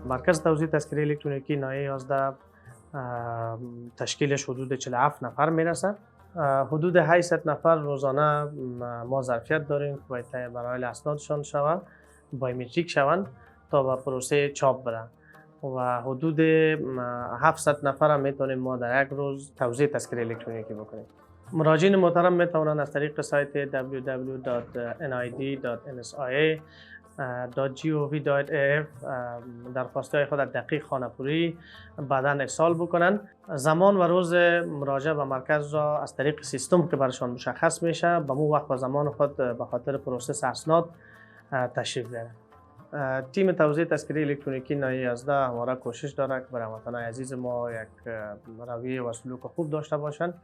مرکز توزیع تذکره الکترونیکی ناحیه 11 تشکیلش حدود 47 نفر میرسه. حدود 800 نفر روزانه ما ظرفیت داریم که باید برای اسنادشان شود بایومتریک شوند تا به پروسه چاپ برن و حدود 700 نفر هم میتونیم ما در یک روز توزیع تذکره الکترونیکی بکنیم. مراجعین محترم میتونن از طریق سایت www.nid.nsia.gov.af درخواست‌های خود دقیق خانه‌پوری بعداً ارسال بکنن. زمان و روز مراجعه به مرکز را از طریق سیستم که برشان مشخص میشه به مو وقت و زمان خود به خاطر پروسس اسناد تشریف بیارن. تیم توزیع تذکره الکترونیکی ناحیه 11 همواره کوشش داره که برای هموطنان عزیز ما یک رویه و سلوک خوب داشته باشند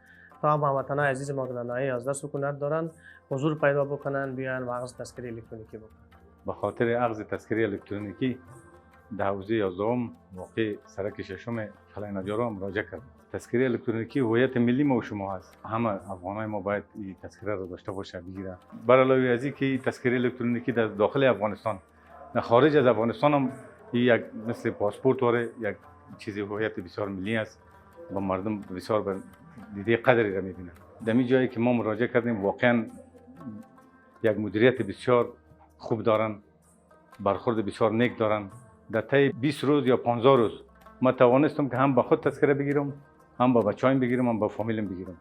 تا هم هموطنان عزیز ما که در ناحیه 11 سکونت دارن حضور پیدا بکنن بیان و اخذ تذکره الکترونیکی بکنن. به خاطر اخذ تذکره الکترونیکی در حوزه 11 واقع سرک ششم خلای نجارا مراجعه کرد. تذکره الکترونیکی هویت ملی ما و شما هست. همه افغانای ما باید این تذکره را داشته باشه بگیره. بر علاوه از اینکه تذکره الکترونیکی در داخل افغانستان در خارج از افغانستان هم یک مثل پاسپورت واره یک چیزی هویت بسیار ملی است و مردم بسیار به دیده قدری را می‌بینند. در این جایی که ما مراجعه کردیم واقعا یک مدیریت بسیار خوب دارن، برخورد بسیار نیک دارن. در طی 20 روز یا 15 روز ما توانستم که هم به خود تذکره بگیرم، هم با بچه‌ام بگیرم، هم با فامیلم بگیرم.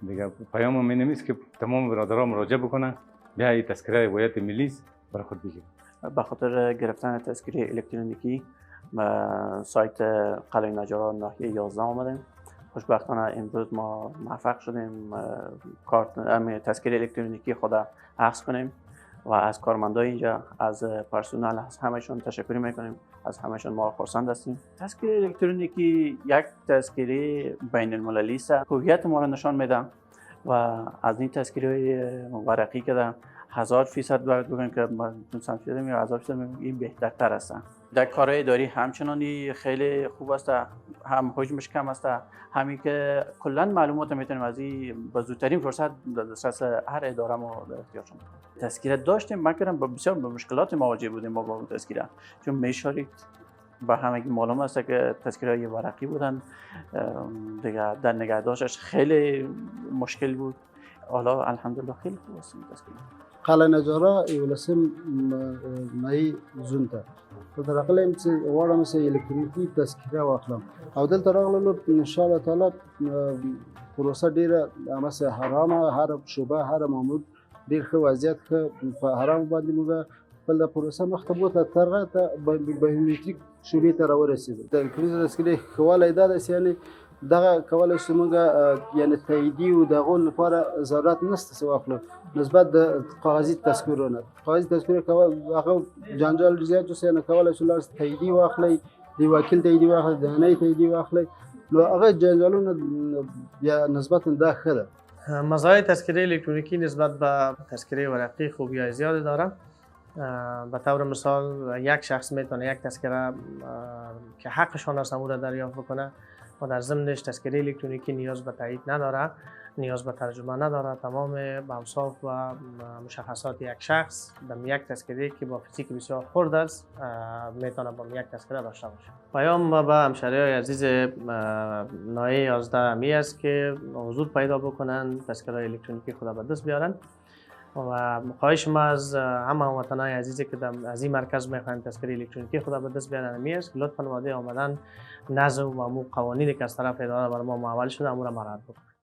دیگه پیامم این است که تمام برادران مراجعه بکنن بیا این تذکره هویت ملی است برای خود بگیرم. به خاطر گرفتن تذکره الکترونیکی به سایت قلعه نجارا ناحیه 11 آمدیم. خوشبختانه امروز ما موفق شدیم کارت تذکره الکترونیکی خود اخذ کنیم و از کارمندای اینجا، از پرسنل، از همهشون تشکر میکنیم. از همهشون ما خرسند هستیم. تذکره الکترونیکی یک تذکره بین المللی است. هویت ما را نشان میده و از این تذکره ورقی که 1000% باید بگم که ما سمت یا 1000% این بهترتر است. در کارهای اداری همچنانی خیلی خوب است، هم حجمش کم است، همین که کلا معلومات میتونیم از این به زودترین فرصت در دسترس هر اداره ما در اختیارشون کنیم. تذکره داشتیم، من کردم بسیار به مشکلات مواجه بودیم ما با تذکره، چون میشارید با همگی معلوم است که تذکره ورقی بودن دیگه، در نگهداشتش خیلی مشکل بود. حالا الحمدلله خیلی خوب است تذکره. قلعه نجارا ایولسم نای زونتا در اقل مثل وارد مثل الکترونیکی تذکره واخلم او دل تراغلو ان شاء الله تعالی پروسه ډیره مثل حرام هر شوبه هر مامور ډیر ښه وضعیت ښه په حرام باندې موږ بل پروسه مختبوته ترغه ته بایومتریک شوبې ته راورسېدو. د الکترونیکي تذکرې ښه دا ده چې یعنې دغه کولای شو موږ یعنې تاییدي او د هغو لپاره ضرورت نشته چې واخلو نسبت د کاغذي تذکرو نه. کاغذي تذکرې کول هغه جنجال زیات اوسي، نه کولای شو لاس تاییدي واخلئ، د وکیل تاییدي واخلئ، د نهایي تاییدي واخلئ، نو هغه جنجالونه بیا نسبتا دا ښه ده. مزایای تذکره الکترونیکی نسبت به تذکره ورقی خوبی‌های زیادی داره. به طور مثال یک شخص میتونه یک تذکره که حقشان است او را دریافت بکنه و در ضمنش تذکره الکترونیکی نیاز به تایید نداره، نیاز به ترجمه نداره. تمام اوصاف و مشخصات یک شخص در یک تذکره که با فیزیک بسیار خرد است میتونه با یک تذکره داشته باشه. پیام به همشهری‌های عزیز ناحیه 11 امی است که حضور پیدا بکنن، تذکره الکترونیکی خود به دست بیارن و خواهش ما از همه هموطنان عزیزی که از این مرکز میخواین تذکره الکترونیکی خود به دست بیارن امی است که لطفاً وعده آمدن نظم و قوانینی که از طرف اداره بر ما معول شده امور مراعات بکنید.